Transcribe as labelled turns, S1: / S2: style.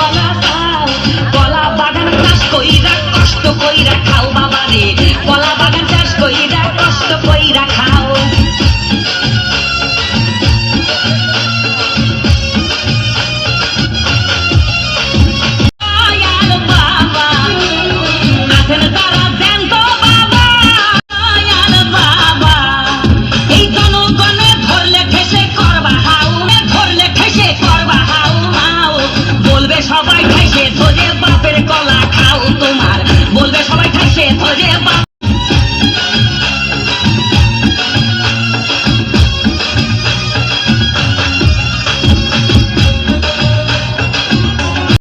S1: কলা খাও, কলা বাগান চাষ কইরা কষ্ট কইরা খাও বাবা রে, কলা বাগান চাষ কইরা কষ্ট কইরা খাও। সবাই